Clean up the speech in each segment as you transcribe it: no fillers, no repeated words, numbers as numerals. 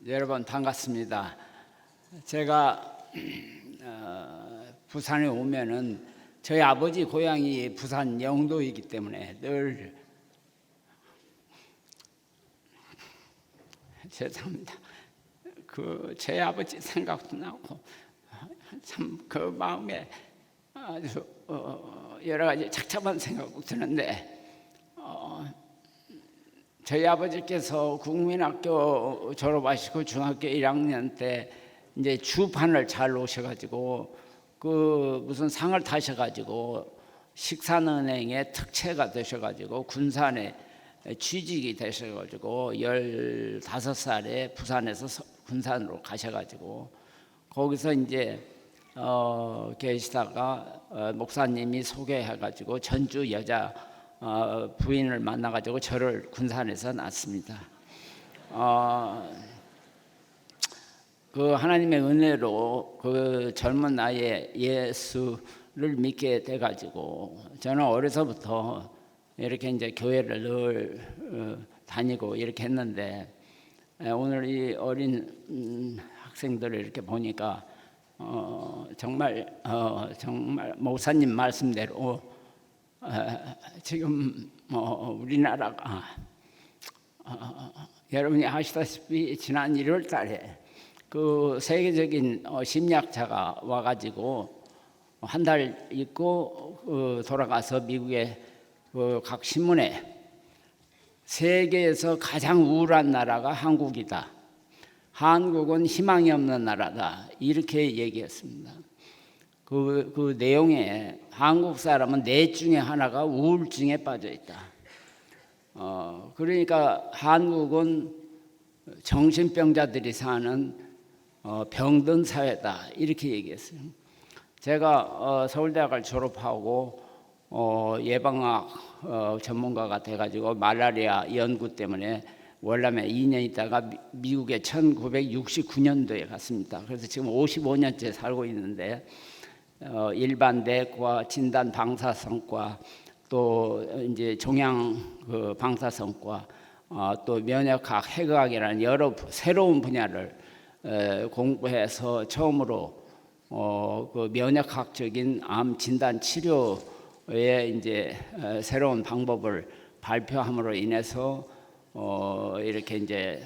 여러분 반갑습니다. 제가 부산에 오면은 저희 아버지 고향이 부산 영도이기 때문에 늘 죄송합니다. 제 아버지 생각도 나고 참 그 마음에 아주 여러 가지 착잡한 생각도 드는데 저희 아버지께서 국민학교 졸업하시고 중학교 1학년 때 이제 주판을 잘 놓으셔가지고 무슨 상을 타셔가지고 식산은행의 특채가 되셔가지고 군산에 취직이 되셔가지고 15살에 부산에서 군산으로 가셔가지고 거기서 이제 계시다가 목사님이 소개해가지고 전주 여자 부인을 만나가지고 저를 군산에서 낳습니다. 그 하나님의 은혜로 그 젊은 나이에 예수를 믿게 돼가지고 저는 어려서부터 이렇게 이제 교회를 늘 다니고 이렇게 했는데 오늘 이 어린 학생들을 이렇게 보니까 정말 목사님 말씀대로 지금 우리나라가 여러분이 아시다시피 지난 1월 달에 그 세계적인 심리학자가 와가지고 한 달 있고 돌아가서 미국의 각 신문에 세계에서 가장 우울한 나라가 한국이다. 한국은 희망이 없는 나라다. 이렇게 얘기했습니다. 그 내용에 한국 사람은 넷 중에 하나가 우울증에 빠져 있다. 그러니까 한국은 정신병자들이 사는 병든 사회다. 이렇게 얘기했어요. 제가 서울대학을 졸업하고 예방학 전문가가 돼가지고 말라리아 연구 때문에 월남에 2년 있다가 미국에 1969년도에 갔습니다. 그래서 지금 55년째 살고 있는데 일반 내과, 진단 방사선과 또 이제 종양 방사선과 또 면역학, 해외학이라는 여러 새로운 분야를 공부해서 처음으로 그 면역학적인 암 진단 치료에 이제 새로운 방법을 발표함으로 인해서 이렇게 이제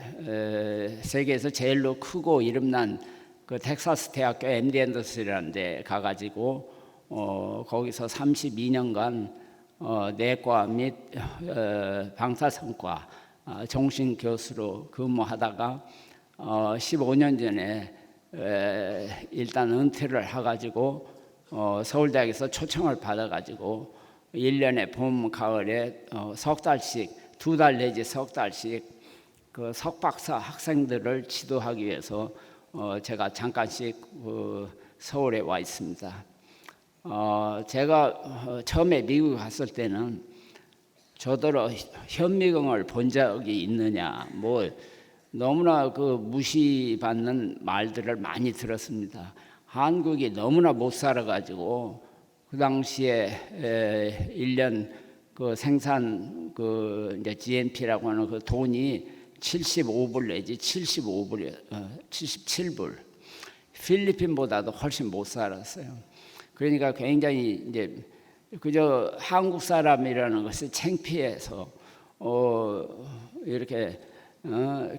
세계에서 제일로 크고 이름난 그 텍사스 대학교 MD 앤더슨이라는 데 가가지고 거기서 32년간 내과 및 방사선과 종신 교수로 근무하다가 15년 전에 일단 은퇴를 해가지고 서울대학에서 초청을 받아가지고 1년에 봄, 가을에 석 달씩 2달 내지 석 달씩 그 석박사 학생들을 지도하기 위해서 제가 잠깐씩 서울에 와 있습니다. 제가 처음에 미국 갔을 때는 저더러 현미경을 본 적이 있느냐 뭐 너무나 그 무시받는 말들을 많이 들었습니다. 한국이 너무나 못 살아가지고 그 당시에 1년 그 생산 이제 GNP라고 하는 그 돈이 75불 내지 77불. 필리핀보다도 훨씬 못 살았어요. 그러니까 굉장히 이제 그저 한국 사람이라는 것을 창피해서 이렇게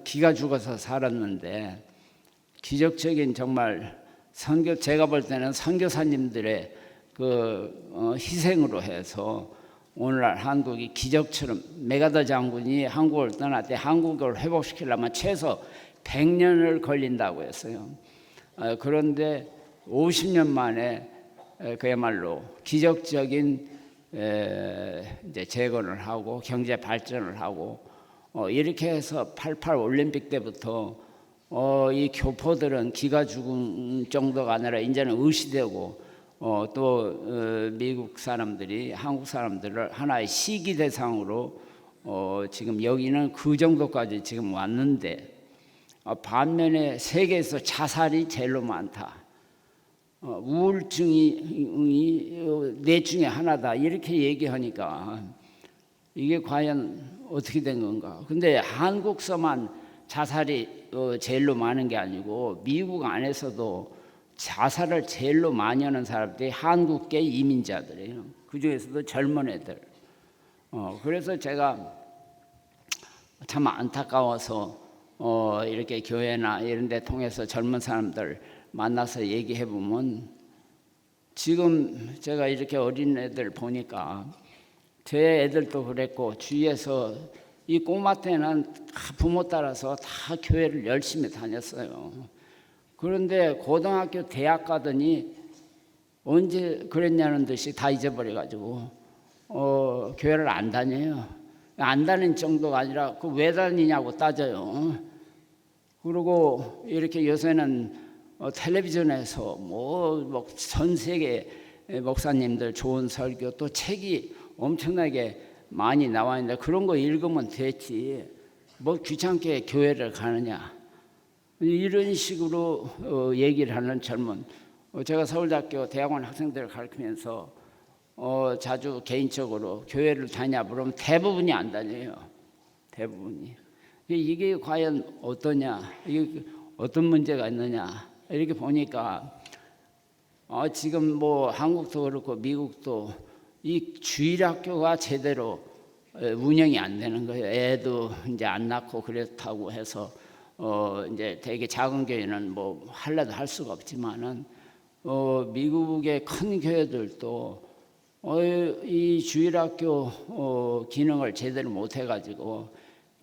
기가 죽어서 살았는데 기적적인 정말 제가 볼 때는 선교사님들의 희생으로 해서 오늘날 한국이 기적처럼 메가더 장군이 한국을 떠날 때 한국을 회복시키려면 최소 100년을 걸린다고 했어요. 그런데 50년 만에 그야말로 기적적인 이제 재건을 하고 경제 발전을 하고 이렇게 해서 88 올림픽 때부터 이 교포들은 기가 죽은 정도가 아니라 이제는 의시되고 또 미국 사람들이 한국 사람들을 하나의 시기 대상으로 지금 여기는 그 정도까지 지금 왔는데 반면에 세계에서 자살이 제일로 많다. 우울증이 넷 중에 하나다. 이렇게 얘기하니까 이게 과연 어떻게 된 건가? 근데 한국서만 자살이 제일로 많은 게 아니고 미국 안에서도 자살을 제일로 많이 하는 사람들이 한국계 이민자들이에요. 그 중에서도 젊은 애들. 그래서 제가 참 안타까워서 이렇게 교회나 이런 데 통해서 젊은 사람들 만나서 얘기해 보면, 지금 제가 이렇게 어린 애들 보니까 제 애들도 그랬고 주위에서 이 꼬마 때는 다 부모 따라서 다 교회를 열심히 다녔어요. 그런데 고등학교 대학 가더니 언제 그랬냐는 듯이 다 잊어버려가지고 교회를 안 다녀요. 안 다닌 정도가 아니라 그 왜 다니냐고 따져요. 그리고 이렇게 요새는 텔레비전에서 뭐 전 세계 목사님들 좋은 설교 또 책이 엄청나게 많이 나와 있는데 그런 거 읽으면 됐지 뭐 귀찮게 교회를 가느냐, 이런 식으로 얘기를 하는 젊은, 제가 서울대학교 대학원 학생들을 가르치면서 자주 개인적으로 교회를 다냐 물으면 대부분이 안 다녀요. 대부분이. 이게 과연 어떠냐, 이게 어떤 문제가 있느냐 이렇게 보니까 지금 뭐 한국도 그렇고 미국도 이 주일학교가 제대로 운영이 안 되는 거예요. 애도 이제 안 낳고 그렇다고 해서 이제 되게 작은 교회는 뭐 할래도 할 수가 없지만은 미국의 큰 교회들도 이 주일학교 기능을 제대로 못 해가지고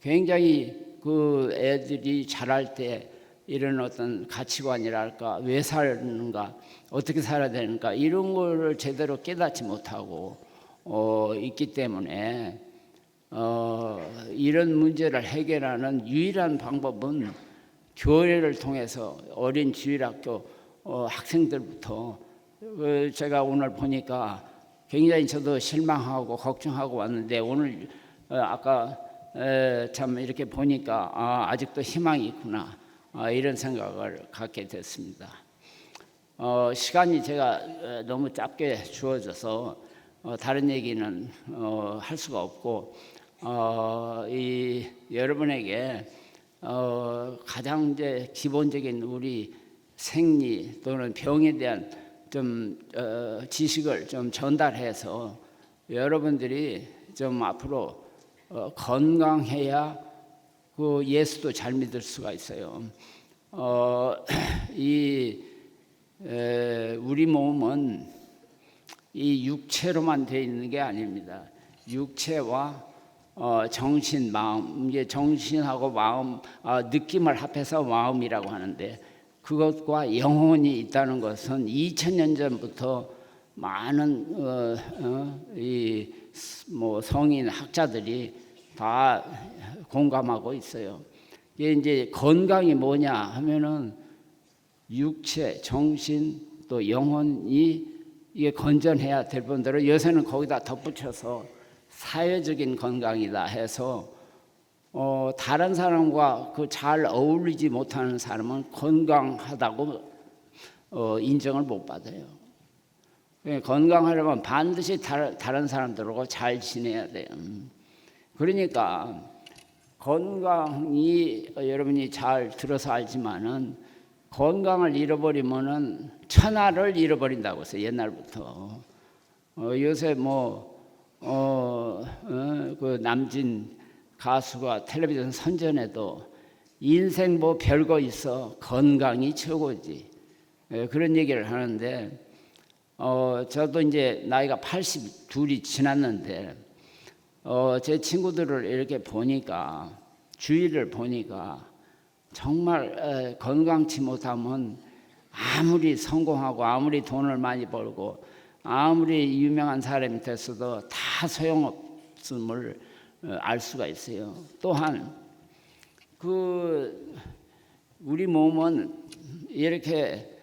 굉장히 그 애들이 자랄 때 이런 어떤 가치관이랄까, 왜 사는가, 어떻게 살아야 되는가 이런 거를 제대로 깨닫지 못하고 있기 때문에 이런 문제를 해결하는 유일한 방법은 교회를 통해서 어린 주일학교 학생들부터, 제가 오늘 보니까 굉장히 저도 실망하고 걱정하고 왔는데 오늘 아까 참 이렇게 보니까 아직도 희망이 있구나, 이런 생각을 갖게 됐습니다. 시간이 제가 너무 짧게 주어져서 다른 얘기는 할 수가 없고, 여러분에게 가장 이제 기본적인 우리 생리 또는 병에 대한 좀 지식을 좀 전달해서 여러분들이 좀 앞으로 건강해야 그 예수도 잘 믿을 수가 있어요. 우리 몸은 이 육체로만 되어 있는 게 아닙니다. 육체와 정신, 마음, 이게 정신하고 마음, 느낌을 합해서 마음이라고 하는데, 그것과 영혼이 있다는 것은 2000년 전부터 많은 뭐 성인 학자들이 다 공감하고 있어요. 이게 이제 건강이 뭐냐 하면은 육체, 정신 또 영혼이 이게 건전해야 될 분들은 요새는 거기다 덧붙여서 사회적인 건강이다 해서 다른 사람과 그 잘 어울리지 못하는 사람은 건강하다고 인정을 못 받아요. 건강하려면 반드시 다른 사람들하고 잘 지내야 돼요. 그러니까 건강이, 여러분이 잘 들어서 알지만은 건강을 잃어버리면은 천하를 잃어버린다고 해서 옛날부터 요새 그 남진 가수가 텔레비전 선전에도 인생 뭐 별거 있어 건강이 최고지, 그런 얘기를 하는데 저도 이제 나이가 82이 지났는데 제 친구들을 이렇게 보니까, 주위를 보니까 정말 건강치 못하면 아무리 성공하고 아무리 돈을 많이 벌고 아무리 유명한 사람이 됐어도 다 소용없음을 알 수가 있어요. 또한 우리 몸은 이렇게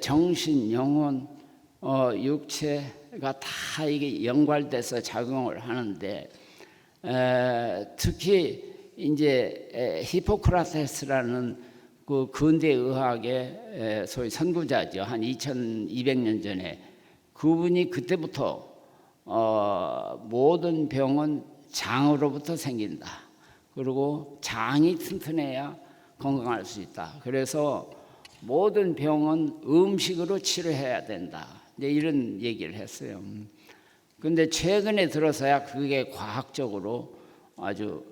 정신, 영혼, 육체가 다 이게 연관돼서 작용을 하는데, 특히 이제 히포크라테스라는 그 근대 의학의 소위 선구자죠. 한 2200년 전에 그분이 그때부터 모든 병은 장으로부터 생긴다. 그리고 장이 튼튼해야 건강할 수 있다. 그래서 모든 병은 음식으로 치료해야 된다. 이제 이런 얘기를 했어요. 근데 최근에 들어서야 그게 과학적으로 아주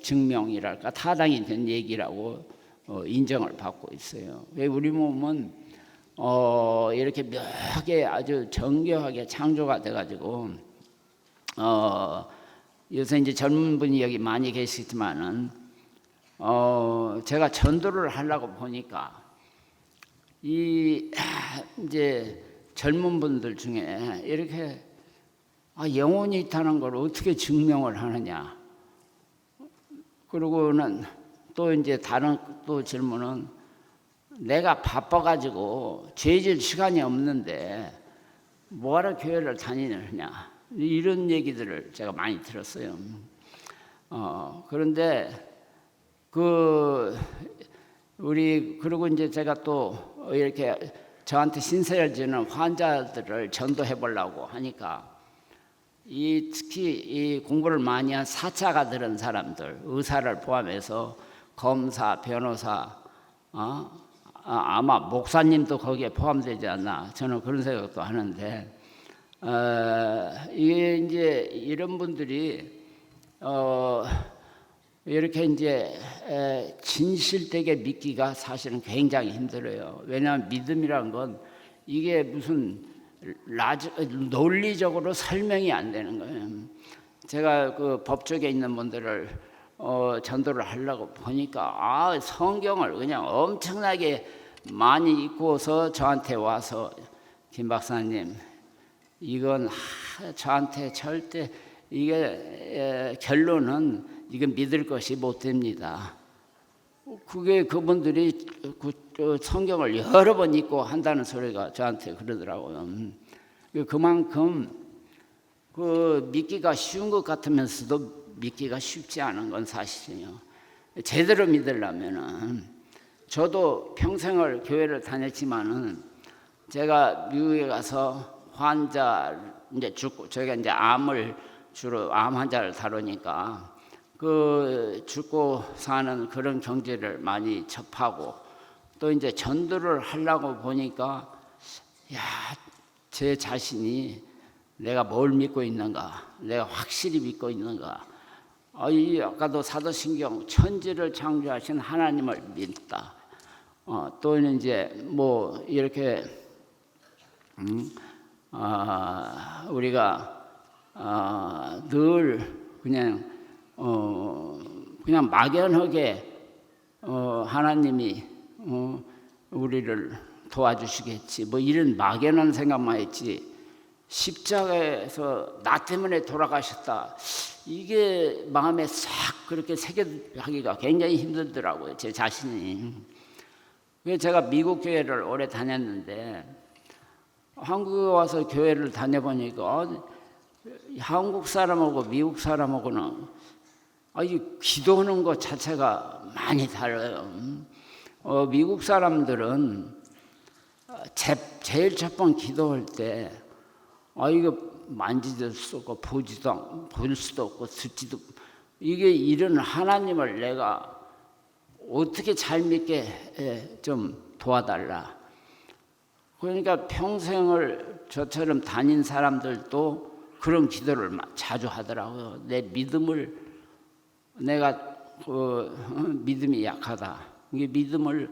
증명이랄까 타당이 된 얘기라고 인정을 받고 있어요. 우리 몸은 이렇게 묘하게 아주 정교하게 창조가 돼가지고 요새 이제 젊은 분이 여기 많이 계시지만은 제가 전도를 하려고 보니까 이제 젊은 분들 중에 이렇게 영혼이 있다는 걸 어떻게 증명을 하느냐. 그러고는 또 이제 다른 또 질문은 내가 바빠가지고 죄질 시간이 없는데 뭐하러 교회를 다니느냐. 이런 얘기들을 제가 많이 들었어요. 그런데 그리고 이제 제가 또 이렇게 저한테 신세를 지는 환자들을 전도해 보려고 하니까 특히 이 공부를 많이 한 4차가 들은 사람들, 의사를 포함해서 검사, 변호사, 아마 목사님도 거기에 포함되지 않나 저는 그런 생각도 하는데 이게 이제 이런 분들이 이렇게 이제 진실되게 믿기가 사실은 굉장히 힘들어요. 왜냐하면 믿음이란 건 이게 무슨 논리적으로 설명이 안 되는 거예요. 제가 그 법조계 있는 분들을 전도를 하려고 보니까 성경을 그냥 엄청나게 많이 읽고서 저한테 와서 김 박사님 이건 저한테 절대 이게 결론은 이건 믿을 것이 못 됩니다. 그게 그분들이 성경을 여러 번 읽고 한다는 소리가 저한테 그러더라고요. 그만큼 믿기가 쉬운 것 같으면서도 믿기가 쉽지 않은 건 사실이에요. 제대로 믿으려면은 저도 평생을 교회를 다녔지만은 제가 미국에 가서 환자 이제 죽고 저희가 이제 주로 암 환자를 다루니까 죽고 사는 그런 경제를 많이 접하고 또 이제 전도를 하려고 보니까 제 자신이 내가 뭘 믿고 있는가, 내가 확실히 믿고 있는가. 아까도 사도신경 천지를 창조하신 하나님을 믿다. 또는 이제 뭐 이렇게 우리가 늘 그냥 막연하게 하나님이 우리를 도와주시겠지 뭐 이런 막연한 생각만 했지 십자가에서 나 때문에 돌아가셨다 이게 마음에 싹 그렇게 새겨하기가 굉장히 힘들더라고요. 제 자신이. 그래서 제가 미국 교회를 오래 다녔는데 한국에 와서 교회를 다녀보니까 한국 사람하고 미국 사람하고는 기도하는 것 자체가 많이 달라요. 미국 사람들은 제일 첫 번 기도할 때 이거 만지도 수 없고 볼 수도 없고 듣지도 이게 이런 하나님을 내가 어떻게 잘 믿게 좀 도와달라. 그러니까 평생을 저처럼 다닌 사람들도 그런 기도를 자주 하더라고요. 내 믿음을 내가 믿음이 약하다. 이게 믿음을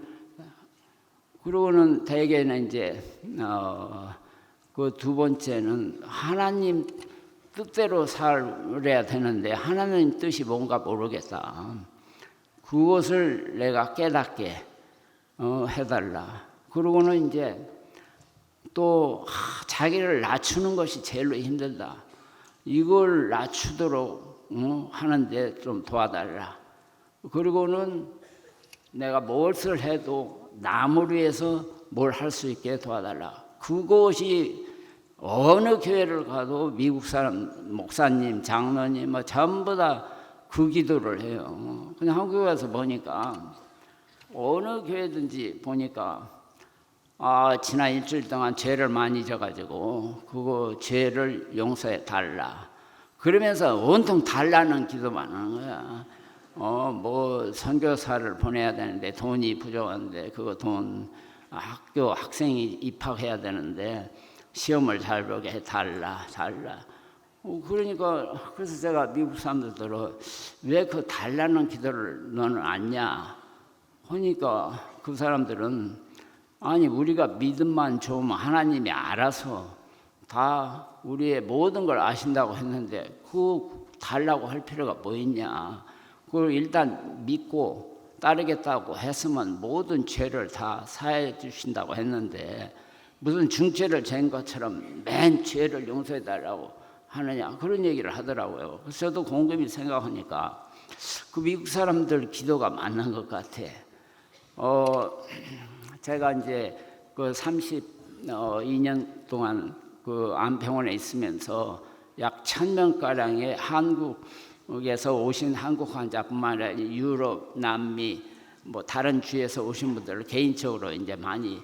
그러고는 대개는 이제 그 두 번째는 하나님 뜻대로 살아야 되는데 하나님 뜻이 뭔가 모르겠다. 그것을 내가 깨닫게 해달라. 그러고는 이제 또 자기를 낮추는 것이 제일로 힘들다. 이걸 낮추도록 하는데 좀 도와달라. 그리고는 내가 무엇을 해도 남을 위해서 뭘 할 수 있게 도와달라. 그것이 어느 교회를 가도 미국 사람 목사님, 장로님 뭐 전부 다 그 기도를 해요. 그냥 한국에 와서 보니까 어느 교회든지 보니까 지난 일주일 동안 죄를 많이 져가지고 그거 죄를 용서해 달라. 그러면서 온통 달라는 기도만 하는 거야. 뭐 선교사를 보내야 되는데 돈이 부족한데 그거 돈 학교 학생이 입학해야 되는데 시험을 잘 보게 해달라. 그러니까 그래서 제가 미국 사람들들은 왜 그 달라는 기도를 너는 안냐 하니까 그 사람들은 아니 우리가 믿음만 좋으면 하나님이 알아서 다 우리의 모든 걸 아신다고 했는데 그 달라고 할 필요가 뭐 있냐. 그걸 일단 믿고 따르겠다고 했으면 모든 죄를 다 사해 주신다고 했는데 무슨 중죄를 진 것처럼 맨 죄를 용서해 달라고 하느냐 그런 얘기를 하더라고요. 그래서 저도 곰곰이 생각하니까 그 미국 사람들 기도가 맞는 것 같아. 제가 이제 그 32년 동안 그 암병원에 있으면서 약 1,000명가량의 한국에서 오신 한국 환자뿐만 아니라 유럽, 남미, 뭐 다른 주에서 오신 분들을 개인적으로 이제 많이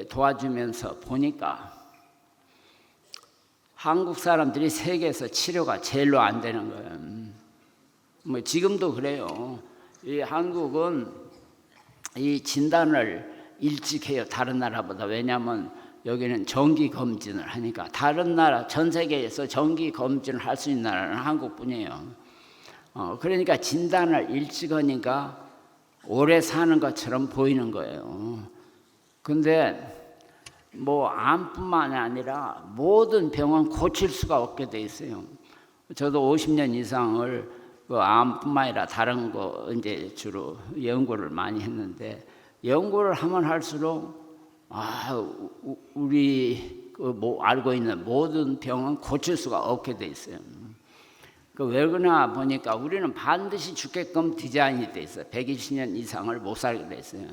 도와주면서 보니까 한국 사람들이 세계에서 치료가 제일로 안 되는 거예요. 뭐 지금도 그래요. 이 한국은 이 진단을 일찍 해요. 다른 나라보다. 왜냐하면 여기는 정기 검진을 하니까. 다른 나라 전 세계에서 정기 검진을 할 수 있는 나라는 한국뿐이에요. 그러니까 진단을 일찍 하니까 오래 사는 것처럼 보이는 거예요. 근데 뭐 암뿐만 아니라 모든 병은 고칠 수가 없게 돼 있어요. 저도 50년 이상을 그 암뿐만 아니라 다른 거 이제 주로 연구를 많이 했는데 연구를 하면 할수록 우리 알고 있는 모든 병은 고칠 수가 없게 돼 있어요. 왜 그러나 보니까 우리는 반드시 죽게끔 디자인이 돼 있어요. 120년 이상을 못 살게 돼 있어요.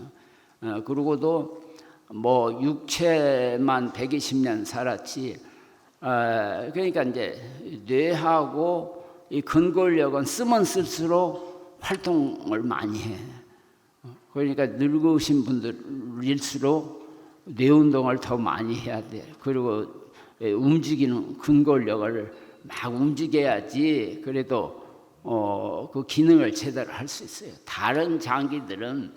그리고도 뭐 육체만 120년 살았지. 그러니까 이제 뇌하고 이 근골력은 쓰면 쓸수록 활동을 많이 해. 그러니까 늙으신 분들일수록 뇌 운동을 더 많이 해야 돼. 그리고 움직이는 근골력을 막 움직여야지 그래도 그 기능을 제대로 할 수 있어요. 다른 장기들은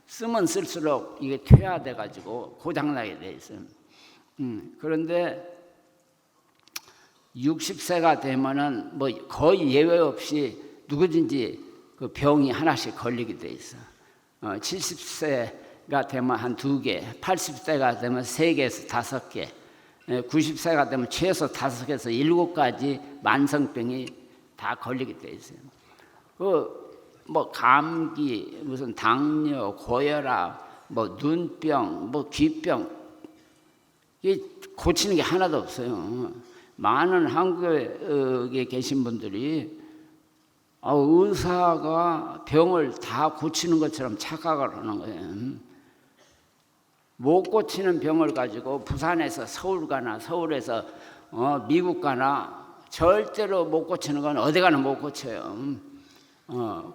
쓰면 쓸수록 이게 퇴화돼 가지고 고장나게 돼 있어요. 그런데 60세가 되면은 뭐 거의 예외 없이 누구든지 그 병이 하나씩 걸리게 돼 있어. 70세가 되면 한 2개, 80세가 되면 3개에서 5개, 90세가 되면 최소 5개에서 7가지 만성병이 다 걸리게 돼 있어요. 뭐 감기, 무슨 당뇨, 고혈압, 뭐 눈병, 뭐 귀병, 이 고치는 게 하나도 없어요. 많은 한국에 계신 분들이 의사가 병을 다 고치는 것처럼 착각을 하는 거예요. 못 고치는 병을 가지고 부산에서 서울 가나 서울에서 미국 가나 절대로 못 고치는 건 어디 가나 못 고쳐요.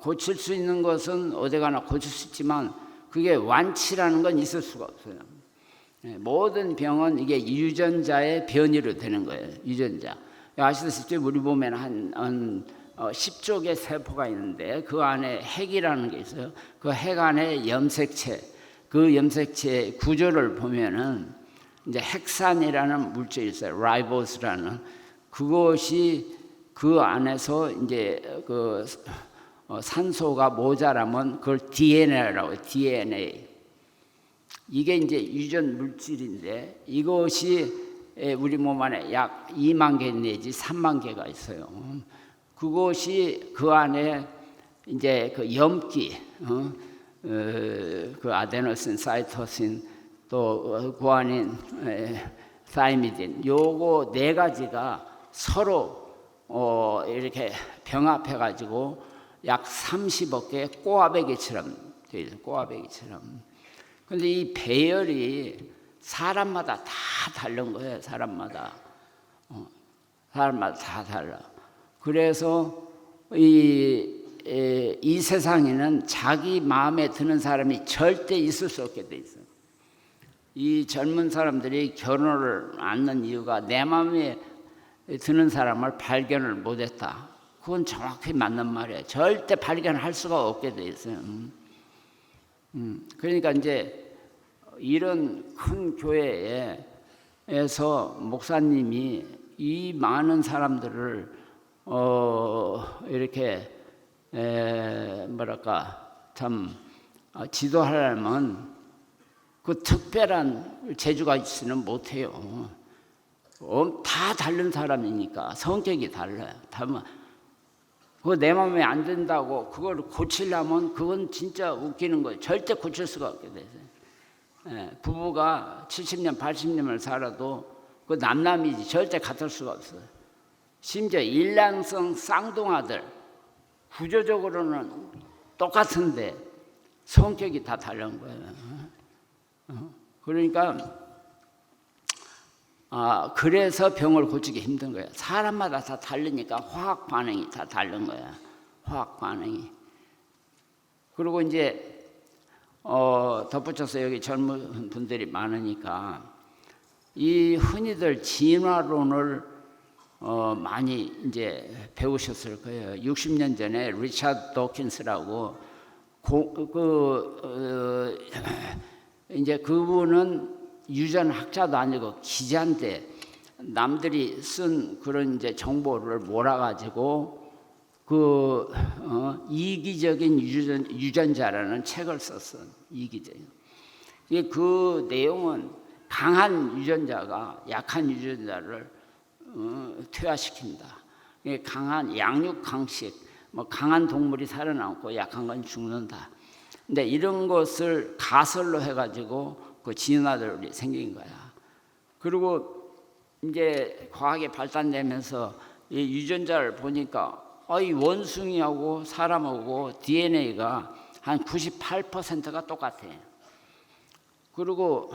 고칠 수 있는 것은 어디 가나 고칠 수 있지만 그게 완치라는 건 있을 수가 없어요. 모든 병은 이게 유전자의 변이로 되는 거예요. 유전자. 아시다시피 우리 몸에는 한 10조 개 세포가 있는데 그 안에 핵이라는 게 있어요. 그 핵 안에 염색체, 그 염색체 구조를 보면은 이제 핵산이라는 물질이 있어요. 라이보스라는 그것이 그 안에서 이제 그 산소가 모자라면 그걸 DNA라고 해요. DNA. 이게 이제 유전 물질인데 이것이 우리 몸 안에 약 2만 개 내지 3만 개가 있어요. 그것이 그 안에 이제 그 염기, 그 아데노신, 사이토신, 또 구아닌, 사이미딘, 요거 4가지가 서로 이렇게 병합해 가지고 약 30억 개의 꼬아배기처럼 돼 있어요. 꼬아배기처럼. 근데 이 배열이 사람마다 다 다른 거예요. 사람마다 다 달라. 그래서 이 세상에는 자기 마음에 드는 사람이 절대 있을 수 없게 돼 있어요. 이 젊은 사람들이 결혼을 안 하는 이유가 내 마음에 드는 사람을 발견을 못했다. 그건 정확히 맞는 말이에요. 절대 발견할 수가 없게 돼 있어요. 그러니까 이제 이런 큰 교회에서 목사님이 이 많은 사람들을 이렇게 뭐랄까 참 지도하려면 그 특별한 재주가 있으면 못해요. 다 다른 사람이니까 성격이 달라요. 그거 내 마음에 안 든다고 그걸 고치려면 그건 진짜 웃기는 거예요. 절대 고칠 수가 없게 돼요. 부부가 70년, 80년을 살아도 그 남남이지 절대 같을 수가 없어요. 심지어 일란성 쌍둥아들 구조적으로는 똑같은데 성격이 다 다른 거예요. 그러니까 그래서 병을 고치기 힘든 거예요. 사람마다 다 다르니까 화학 반응이 다 다른 거야. 화학 반응이. 그리고 이제 덧붙여서 여기 젊은 분들이 많으니까 이 흔히들 진화론을 많이 이제 배우셨을 거예요. 60년 전에 리차드 도킨스라고 이제 그분은 유전학자도 아니고 기자인데 남들이 쓴 그런 이제 정보를 몰아가지고 이기적인 유전자라는 책을 썼어. 이기적인. 그 내용은 강한 유전자가 약한 유전자를 퇴화시킨다. 강한 양육 강식, 뭐 강한 동물이 살아남고 약한 건 죽는다. 근데 이런 것을 가설로 해가지고 그 진화들이 생긴 거야. 그리고 이제 과학이 발달되면서 이 유전자를 보니까 이 원숭이하고 사람하고 DNA가 한 98%가 똑같아. 그리고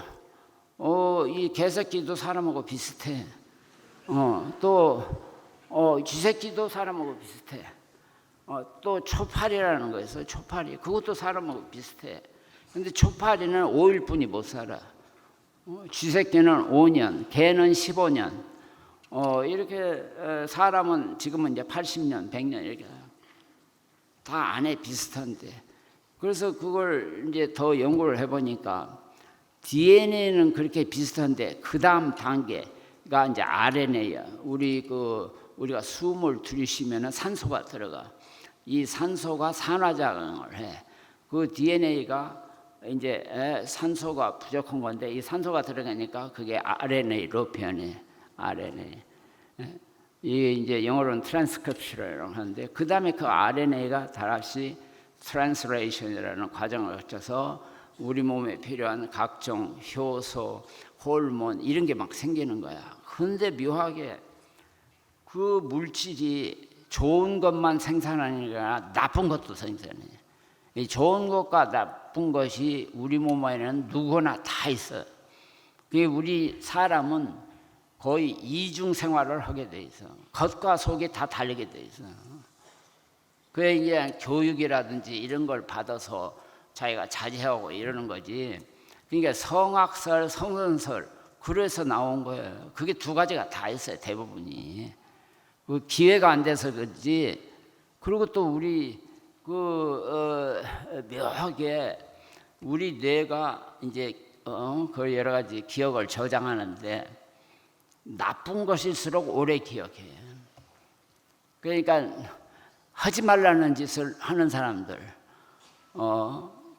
이 개새끼도 사람하고 비슷해. 또 쥐새끼도 사람하고 비슷해. 또 초파리라는 거 있어요. 초파리. 그것도 사람하고 비슷해. 근데 초파리는 5일뿐이 못 살아. 쥐새끼는 5년, 개는 15년. 이렇게 사람은 지금은 이제 80년, 100년 이렇게 다 안에 비슷한데. 그래서 그걸 이제 더 연구를 해보니까 DNA는 그렇게 비슷한데 그 다음 단계가 이제 RNA야. 우리가 숨을 들이쉬면은 산소가 들어가. 이 산소가 산화작용을 해. 그 DNA가 이제 산소가 부족한 건데 이 산소가 들어가니까 그게 RNA로 변해. RNA. 이게 이제 영어로는 트랜스크립션이라고 하는데 그 다음에 그 RNA가 다시 트랜스레이션이라는 과정을 거쳐서 우리 몸에 필요한 각종 효소, 호르몬 이런 게 막 생기는 거야. 그런데 묘하게 그 물질이 좋은 것만 생산하는 게 아니라 나쁜 것도 생산해. 이 좋은 것과 나쁜 것이 우리 몸에는 누구나 다 있어. 우리 사람은 거의 이중 생활을 하게 돼 있어. 겉과 속이 다 다르게 돼 있어. 그게 이제 교육이라든지 이런 걸 받아서 자기가 자제하고 이러는 거지. 그러니까 성악설, 성선설 그래서 나온 거예요. 그게 두 가지가 다 있어요. 대부분이. 그 기회가 안 돼서 그렇지. 그리고 또 우리 묘하게 우리 뇌가 이제 그 여러 가지 기억을 저장하는데 나쁜 것일수록 오래 기억해. 그러니까 하지 말라는 짓을 하는 사람들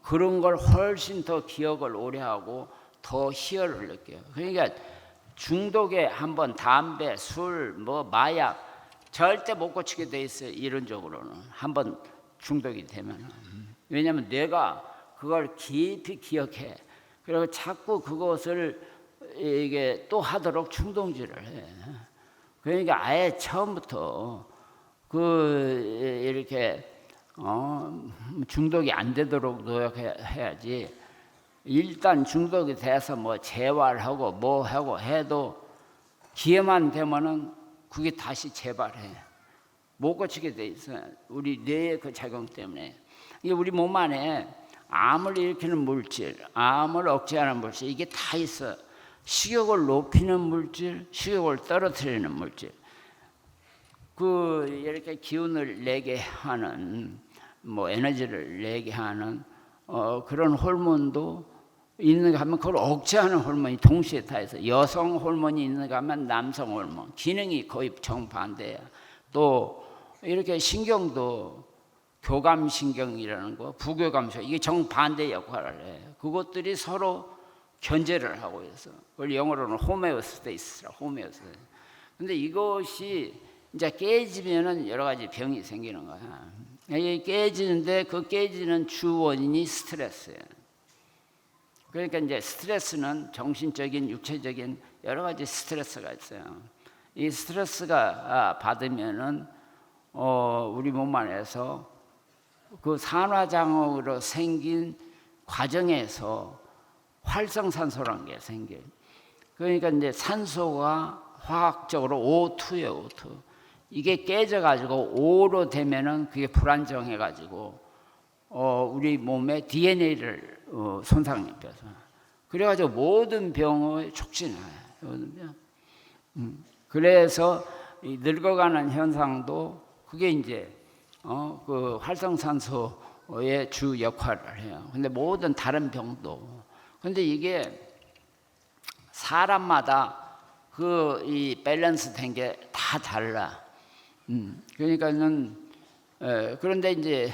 그런 걸 훨씬 더 기억을 오래 하고 더 희열을 느껴요. 그러니까 중독에 한번 담배, 술, 마약 절대 못 고치게 돼 있어요. 이론적으로는 한번 중독이 되면. 왜냐하면 뇌가 그걸 깊이 기억해. 그리고 자꾸 그것을 이게 또 하도록 충동질을 해. 그러니까 아예 처음부터 이렇게 중독이 안 되도록 노력해야지. 일단 중독이 돼서 재활하고 하고 해도 기회만 되면은 그게 다시 재발해. 못 고치게 돼 있어요. 우리 뇌의 그 작용 때문에. 이게 우리 몸 안에 암을 일으키는 물질, 암을 억제하는 물질 이게 다 있어. 식욕을 높이는 물질, 식욕을 떨어뜨리는 물질. 이렇게 기운을 내게 하는 뭐 에너지를 내게 하는 그런 호르몬도 있는가 하면 그걸 억제하는 호르몬이 동시에 다 있어. 여성 호르몬이 있는가 하면 남성 호르몬. 기능이 거의 정반대야. 또 이렇게 신경도 교감신경이라는 거, 부교감신경, 이게 정반대 역할을 해. 그것들이 서로 견제를 하고 있어. 그걸 영어로는 호메오스테이스라, 호메오스테이스. 근데 이것이 이제 깨지면은 여러 가지 병이 생기는 거야. 이게 깨지는데 그 깨지는 주 원인이 스트레스예요. 그러니까 이제 스트레스는 정신적인, 육체적인 여러 가지 스트레스가 있어요. 이 스트레스가 받으면은 우리 몸 안에서 그 산화장으로 생긴 과정에서 활성산소라는 게 생겨요. 그러니까 이제 산소가 화학적으로 O2예요, O2. 이게 깨져가지고 O로 되면은 그게 불안정해가지고 우리 몸의 DNA를 손상입혀서 그래가지고 모든 병의 촉진해요. 그래서 이 늙어가는 현상도 그게 이제 그 활성산소의 주 역할을 해요. 근데 모든 다른 병도. 근데 이게 사람마다 이 밸런스 된 게 다 달라. 그러니까는 그런데 이제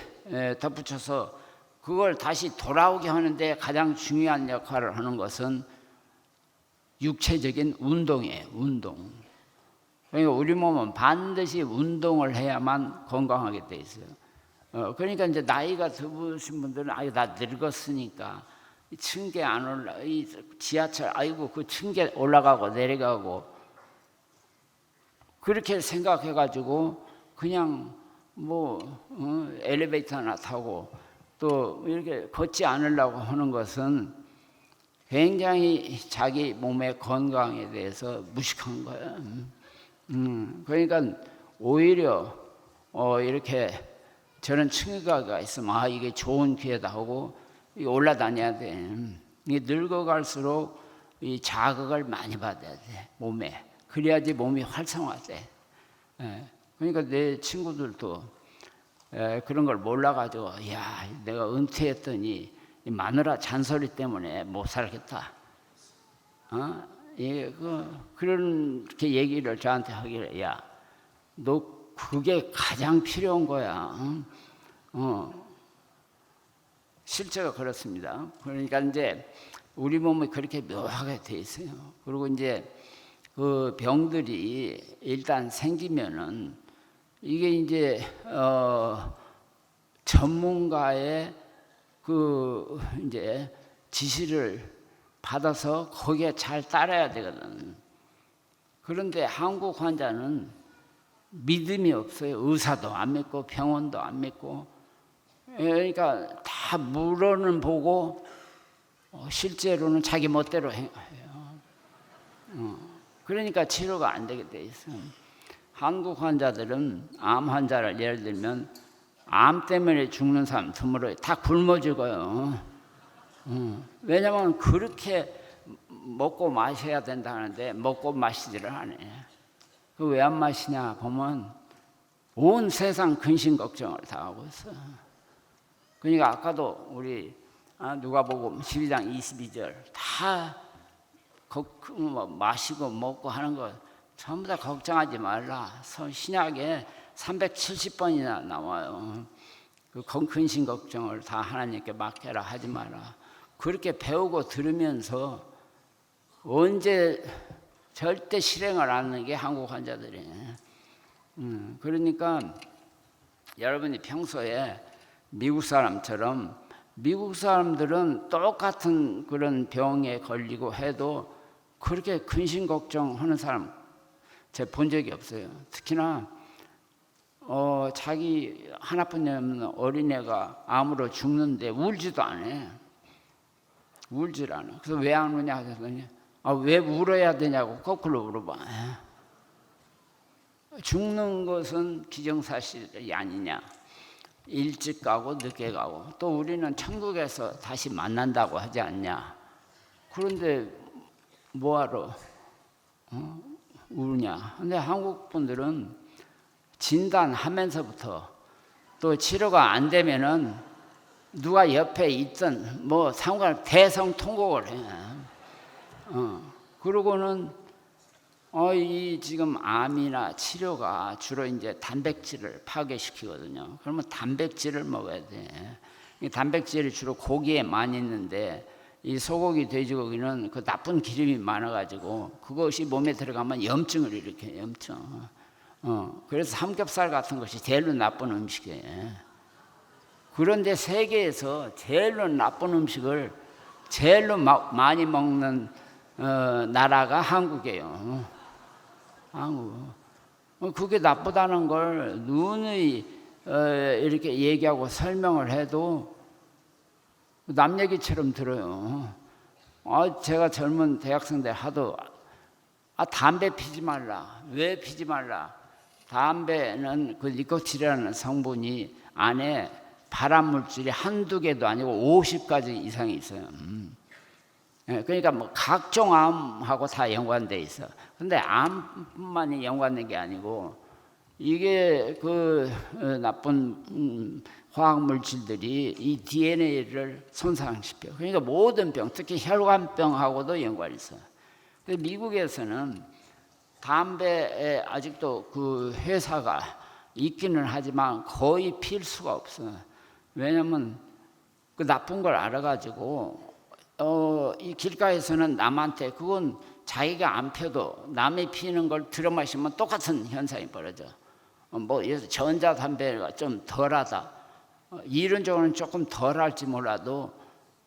덧붙여서 그걸 다시 돌아오게 하는데 가장 중요한 역할을 하는 것은 육체적인 운동이에요. 운동. 그러니까 우리 몸은 반드시 운동을 해야만 건강하게 돼 있어요. 그러니까 이제 나이가 드신 분들은 나 늙었으니까 층계 안 올라, 이 지하철 아이고 그 층계 올라가고 내려가고 그렇게 생각해가지고 그냥 뭐 엘리베이터나 타고 또 이렇게 걷지 않으려고 하는 것은 굉장히 자기 몸의 건강에 대해서 무식한 거예요. 그러니까 오히려 이렇게 저런 층계가 있으면 이게 좋은 기회다 하고 올라다녀야 돼. 이게 늙어갈수록 이 자극을 많이 받아야 돼 몸에. 그래야지 몸이 활성화돼. 그러니까 내 친구들도 그런 걸 몰라가지고 야 내가 은퇴했더니 이 마누라 잔소리 때문에 못 살겠다. 그렇게 얘기를 저한테 하길래 야 너 그게 가장 필요한 거야. 실제가 그렇습니다. 그러니까 이제 우리 몸이 그렇게 묘하게 돼 있어요. 그리고 이제 그 병들이 일단 생기면은 이게 이제 전문가의 그 이제 지시를 받아서 거기에 잘 따라야 되거든. 그런데 한국 환자는 믿음이 없어요. 의사도 안 믿고 병원도 안 믿고. 그러니까 다 물어는 보고 실제로는 자기 멋대로 해요. 그러니까 치료가 안 되게 돼 있어요. 한국 환자들은 암 환자를 예를 들면 암 때문에 죽는 사람 드물어요. 다 굶어 죽어요. 왜냐하면 그렇게 먹고 마셔야 된다는데 먹고 마시지를 않아요. 그 왜 안 마시냐 보면 온 세상 근심 걱정을 다 하고 있어. 그러니까 아까도 우리 누가복음 12장 22절 다 마시고 먹고 하는 거 전부 다 걱정하지 말라. 신약에 370번이나 나와요. 그 근심 걱정을 다 하나님께 맡겨라 하지 마라. 그렇게 배우고 들으면서 언제 절대 실행을 안 하는 게 한국 환자들이에요. 그러니까 여러분이 평소에 미국 사람처럼 미국 사람들은 똑같은 그런 병에 걸리고 해도 그렇게 근심 걱정하는 사람 제가 본 적이 없어요. 특히나 자기 하나뿐이 없는 어린애가 암으로 죽는데 울지도 않아요. 울질 않아. 그래서 왜 안 우냐 하더니 왜 울어야 되냐고 거꾸로 물어봐. 죽는 것은 기정사실이 아니냐. 일찍 가고 늦게 가고 또 우리는 천국에서 다시 만난다고 하지 않냐. 그런데 뭐하러 우냐. 근데 한국 분들은 진단하면서부터 또 치료가 안 되면은 누가 옆에 있든 뭐 대성통곡을 해. 그러고는 이 지금 암이나 치료가 주로 이제 단백질을 파괴시키거든요. 그러면 단백질을 먹어야 돼. 이 단백질이 주로 고기에 많이 있는데 이 소고기, 돼지고기는 그 나쁜 기름이 많아가지고 그것이 몸에 들어가면 염증을 일으켜요. 염증. 그래서 삼겹살 같은 것이 제일로 나쁜 음식이에요. 그런데 세계에서 제일로 나쁜 음식을 제일로 많이 먹는 나라가 한국이에요. 한국. 그게 나쁘다는 걸 누누이 이렇게 얘기하고 설명을 해도 남 얘기처럼 들어요. 제가 젊은 대학생 때 하도 담배 피지 말라. 왜 피지 말라? 담배는 그 니코틴이라는 성분이 안에 발암 물질이 한두 개도 아니고 50가지 이상이 있어요. 그러니까 뭐 각종 암하고 다 연관돼 있어. 근데 암뿐만이 연관된 게 아니고 이게 그 나쁜 화학 물질들이 이 DNA를 손상시켜. 그러니까 모든 병, 특히 혈관병하고도 연관이 있어. 근데 미국에서는 담배에 아직도 그 회사가 있기는 하지만 거의 필 수가 없어. 왜냐면 그 나쁜 걸 알아가지고 이 길가에서는 남한테 그건 자기가 안 펴도 남이 피는 걸 들어 마시면 똑같은 현상이 벌어져. 뭐 전자담배가 좀 덜하다. 이론적으로는 조금 덜할지 몰라도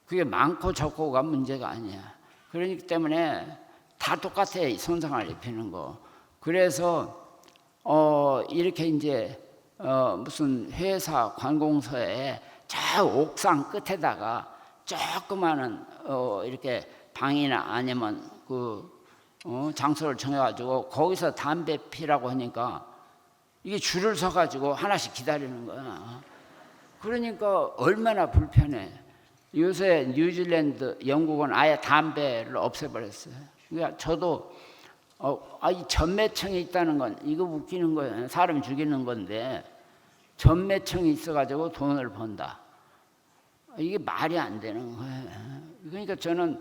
그게 많고 적고가 문제가 아니야. 그렇기 때문에 다 똑같아. 손상을 입히는 거. 그래서 이렇게 이제 무슨 회사 관공서에 저 옥상 끝에다가 조그마한 이렇게 방이나 아니면 그 장소를 정해가지고 거기서 담배 피라고 하니까 이게 줄을 서가지고 하나씩 기다리는 거야. 그러니까 얼마나 불편해. 요새 뉴질랜드, 영국은 아예 담배를 없애버렸어요. 그러니까 저도 이 전매청이 있다는 건 이거 웃기는 거예요. 사람 죽이는 건데 전매청이 있어가지고 돈을 번다. 이게 말이 안 되는 거예요. 그러니까 저는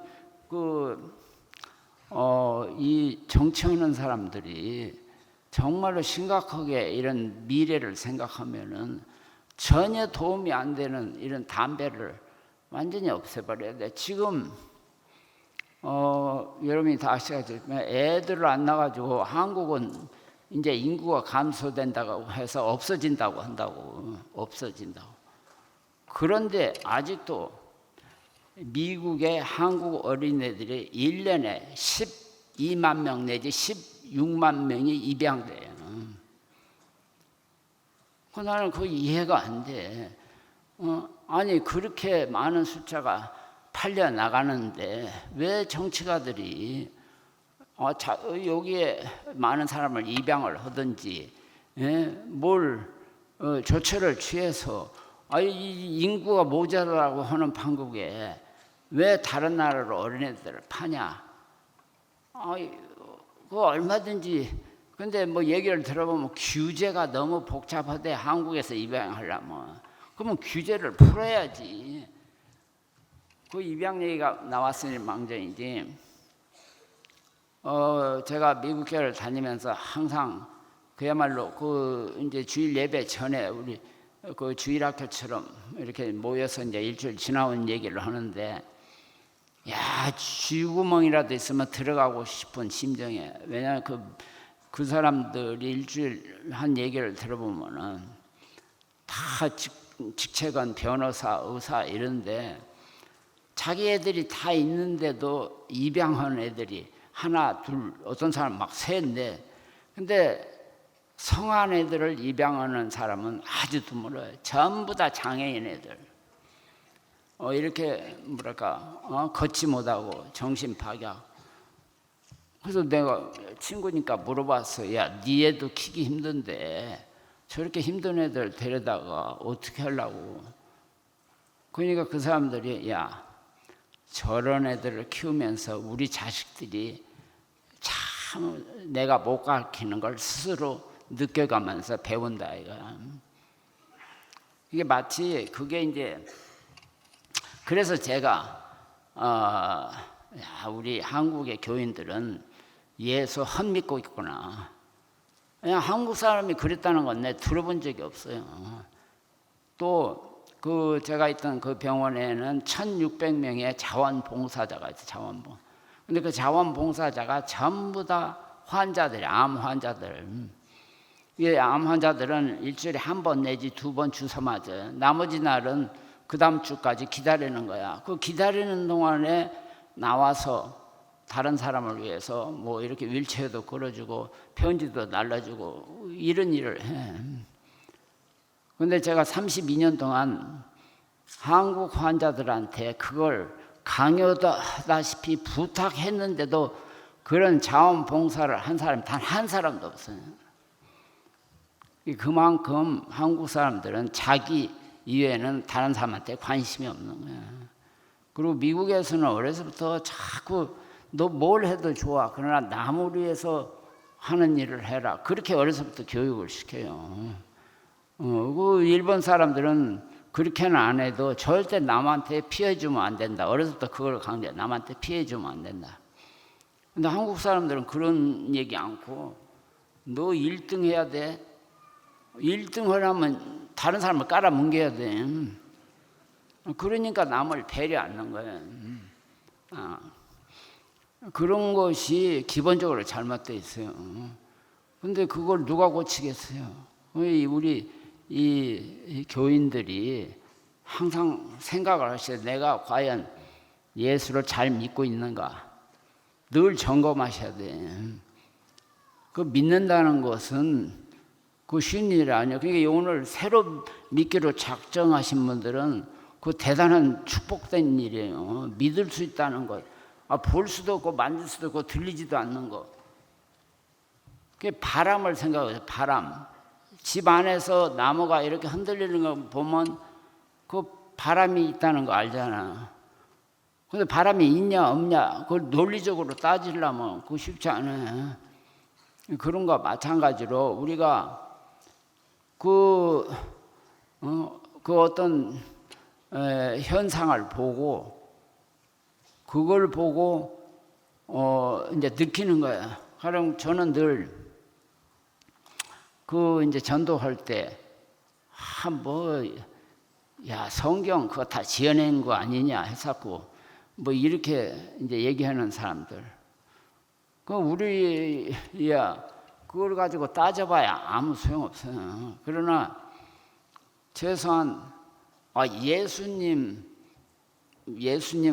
이 정치하는 사람들이 정말로 심각하게 이런 미래를 생각하면은 전혀 도움이 안 되는 이런 담배를 완전히 없애버려야 돼. 지금 여러분이 다 아시겠지만 애들을 안 낳아가지고 한국은 이제 인구가 감소된다고 해서 없어진다고 한다고. 없어진다고. 그런데 아직도 미국의 한국 어린애들이 1년에 12만 명 내지 16만 명이 입양돼요. 나는 그거 이해가 안 돼. 아니 그렇게 많은 숫자가 팔려 나가는데 왜 정치가들이 여기에 많은 사람을 입양을 하든지 뭘 조처를 취해서 이 인구가 모자라고 하는 판국에 왜 다른 나라로 어린애들을 파냐? 그거 얼마든지. 근데 뭐 얘기를 들어보면 규제가 너무 복잡하대. 한국에서 입양하려면. 그러면 규제를 풀어야지. 그 입양 얘기가 나왔으니 망정이지. 제가 미국 교회를 다니면서 항상 그야말로 이제 주일 예배 전에 우리 그 주일학교처럼 이렇게 모여서 이제 일주일 지나온 얘기를 하는데, 쥐구멍이라도 있으면 들어가고 싶은 심정에. 왜냐하면 그 사람들이 일주일 한 얘기를 들어보면은 다 직책은 변호사, 의사 이런데 자기 애들이 다 있는데도 입양한 애들이 하나, 둘, 어떤 사람 막 셋, 넷. 근데 성한 애들을 입양하는 사람은 아주 드물어요. 전부 다 장애인 애들. 이렇게 걷지 못하고 정신 파괴. 그래서 내가 친구니까 물어봤어. 야, 네 애도 키기 힘든데 저렇게 힘든 애들 데려다가 어떻게 하려고. 그러니까 그 사람들이 저런 애들을 키우면서 우리 자식들이 참 내가 못 가르치는 걸 스스로 느껴가면서 배운다 이거야. 이게 마치 그게 이제 그래서 제가 우리 한국의 교인들은 예수 헛믿고 있구나. 그냥 한국 사람이 그랬다는 건 내가 들어본 적이 없어요. 또 그 제가 있던 그 병원에는 1,600명의 자원봉사자가 있어요. 자원봉. 근데 그 자원봉사자가 전부 다 환자들이 암 환자들. 이 암 환자들은 일주일에 한 번 내지 2번 주사 맞아요. 나머지 날은 그 다음 주까지 기다리는 거야. 그 기다리는 동안에 나와서 다른 사람을 위해서 뭐 이렇게 윌체어도 끌어주고 편지도 날라주고 이런 일을 해. 근데 제가 32년 동안 한국 환자들한테 그걸 강요하다시피 부탁했는데도 그런 자원봉사를 한 사람이 단 한 사람도 없어요. 그만큼 한국 사람들은 자기 이외에는 다른 사람한테 관심이 없는 거야. 그리고 미국에서는 어려서부터 자꾸 너 뭘 해도 좋아. 그러나 남을 위해서 하는 일을 해라. 그렇게 어려서부터 교육을 시켜요. 그 일본 사람들은 그렇게는 안 해도 절대 남한테 피해주면 안 된다. 어려서부터 그걸 강조해. 남한테 피해주면 안 된다. 근데 한국 사람들은 그런 얘기 않고 너 1등 해야 돼. 1등 하려면 다른 사람을 깔아뭉개야 돼. 그러니까 남을 배려 않는 거예요. 그런 것이 기본적으로 잘못되어 있어요. 근데 그걸 누가 고치겠어요? 우리 이 교인들이 항상 생각을 하셔야 내가 과연 예수를 잘 믿고 있는가 늘 점검하셔야 돼. 그 믿는다는 것은 그 쉬운 일이 아니에요. 그러니까 오늘 새로 믿기로 작정하신 분들은 그 대단한 축복된 일이에요. 믿을 수 있다는 것. 볼 수도 없고 만질 수도 없고 들리지도 않는 것. 그게 바람을 생각해요. 바람. 집 안에서 나무가 이렇게 흔들리는 거 보면 그 바람이 있다는 거 알잖아. 근데 바람이 있냐 없냐 그걸 논리적으로 따지려면 그거 쉽지 않아요. 그런 거 마찬가지로 우리가 그 어떤 현상을 보고 그걸 보고 이제 느끼는 거야. 가령 저는 늘 그 이제 전도할 때 성경 그거 다 지어낸 거 아니냐 했었고 뭐 이렇게 이제 얘기하는 사람들. 그 우리야 그걸 가지고 따져봐야 아무 소용 없어요. 그러나 최소한 예수님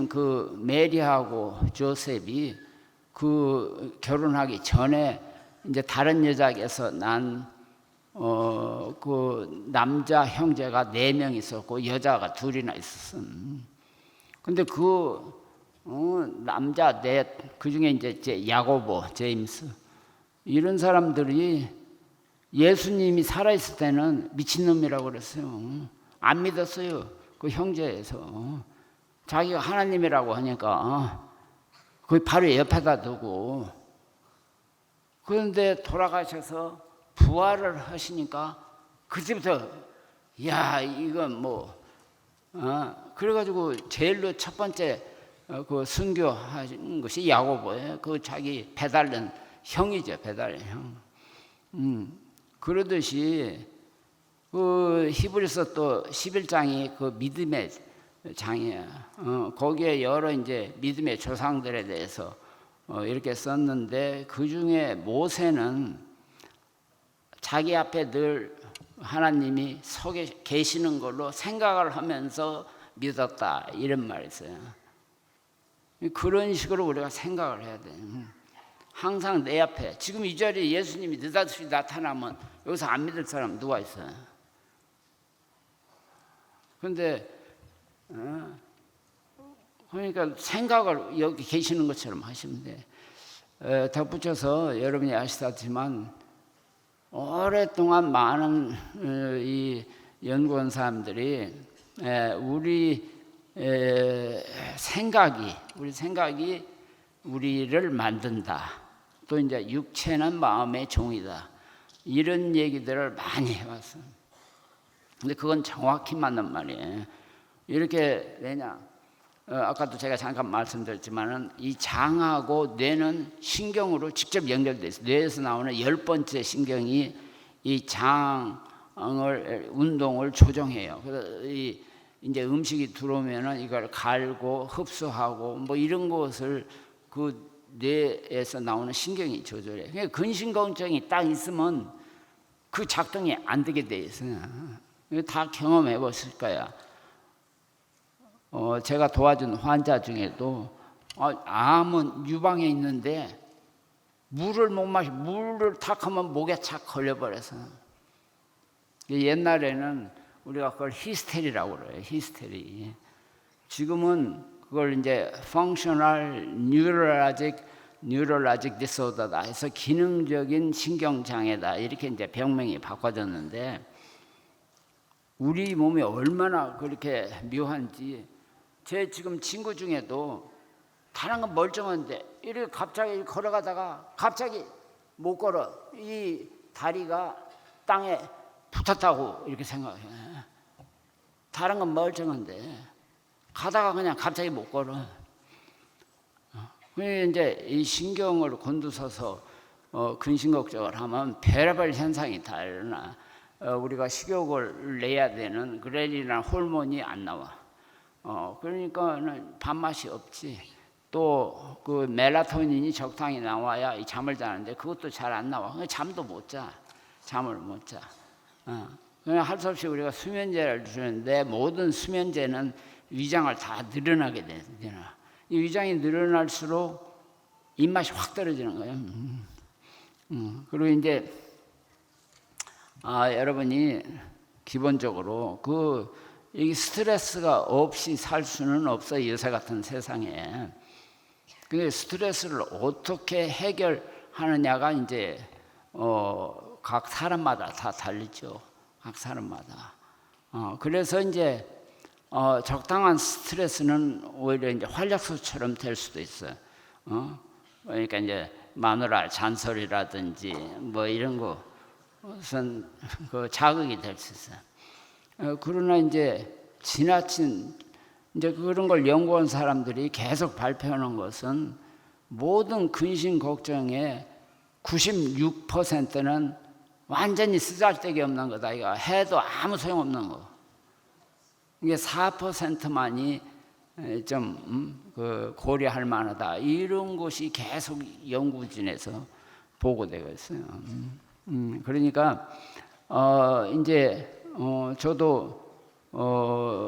그 메리하고 조셉이 그 결혼하기 전에 이제 다른 여자에게서 난 그 남자 형제가 4명 있었고 여자가 2이나 있었어. 근데 그 남자 그 중에 이제 야고보, 제임스 이런 사람들이 예수님이 살아있을 때는 미친놈이라고 그랬어요. 안 믿었어요. 그 형제에서 자기가 하나님이라고 하니까 그 바로 옆에다 두고 그런데 돌아가셔서 부활을 하시니까 그때부터 이건 그래가지고 제일로 첫 번째 그 순교하신 것이 야고보예요. 그 자기 배달된 형이죠. 배달의 형. 그러듯이 그 히브리서 또 11장이 그 믿음의 장이에요. 거기에 여러 이제 믿음의 조상들에 대해서 이렇게 썼는데 그 중에 모세는 자기 앞에 늘 하나님이 서 계시는 걸로 생각을 하면서 믿었다 이런 말이 있어요. 그런 식으로 우리가 생각을 해야 돼요. 항상 내 앞에 지금 이 자리에 예수님이 느닷없이 나타나면 여기서 안 믿을 사람 누가 있어요? 그런데 그러니까 생각을 여기 계시는 것처럼 하시면 돼. 덧붙여서 여러분이 아시다시만 오랫동안 많은 이 연구원 사람들이 우리 생각이 우리를 만든다. 또 이제 육체는 마음의 종이다. 이런 얘기들을 많이 해봤어. 근데 그건 정확히 맞는 말이에요. 이렇게 왜냐? 아까도 제가 잠깐 말씀드렸지만은 이 장하고 뇌는 신경으로 직접 연결돼 있어요. 뇌에서 나오는 10번째 신경이 이 장을 운동을 조정해요. 그래서 이제 음식이 들어오면은 이걸 갈고 흡수하고 뭐 이런 것을 그 뇌에서 나오는 신경이 조절해. 그러니까 근심걱정이 딱 있으면 그 작동이 안 되게 돼 있어요. 다 경험해 보실 거야. 제가 도와준 환자 중에도 암은 유방에 있는데 물을 못 마시, 물을 탁 하면 목에 착 걸려버려서. 옛날에는 우리가 그걸 히스테리라고 그래요. 히스테리. 지금은 그걸 이제 functional neurologic disorder다 해서 기능적인 신경장애다 이렇게 이제 병명이 바꿔졌는데, 우리 몸이 얼마나 그렇게 묘한지, 제 지금 친구 중에도 다른 건 멀쩡한데 이렇게 갑자기 걸어가다가 갑자기 못 걸어. 이 다리가 땅에 붙었다고 이렇게 생각해. 다른 건 멀쩡한데 가다가 그냥 갑자기 못 걸어. 이제 이 신경을 곤두서서 근심걱정을 하면 별의별 현상이 다 일어나. 우리가 식욕을 내야 되는 그렐린이라는 호르몬이 안 나와. 그러니까는 밥맛이 없지. 또 그 멜라토닌이 적당히 나와야 이 잠을 자는데 그것도 잘 안 나와. 잠도 못 자. 잠을 못 자. 그냥 할 수 없이 우리가 수면제를 주는데 모든 수면제는 위장을 다 늘어나게 되나. 이 위장이 늘어날수록 입맛이 확 떨어지는 거예요. 그리고 이제 여러분이 기본적으로 이 스트레스가 없이 살 수는 없어요. 요새 같은 세상에. 근데 스트레스를 어떻게 해결하느냐가 이제 각 사람마다 다 다르죠. 각 사람마다. 그래서 이제 적당한 스트레스는 오히려 이제 활력소처럼 될 수도 있어요. 그러니까 이제 마누라 잔소리라든지 뭐 이런 것은 그 자극이 될 수 있어요. 그러나 이제 지나친 이제 그런 걸 연구한 사람들이 계속 발표하는 것은 모든 근심 걱정의 96%는 완전히 쓰잘데기 없는 거다. 이거 해도 아무 소용 없는 거. 이게 4%만이 좀 고려할 만하다. 이런 것이 계속 연구진에서 보고되고 있어요. 그러니까 이제 저도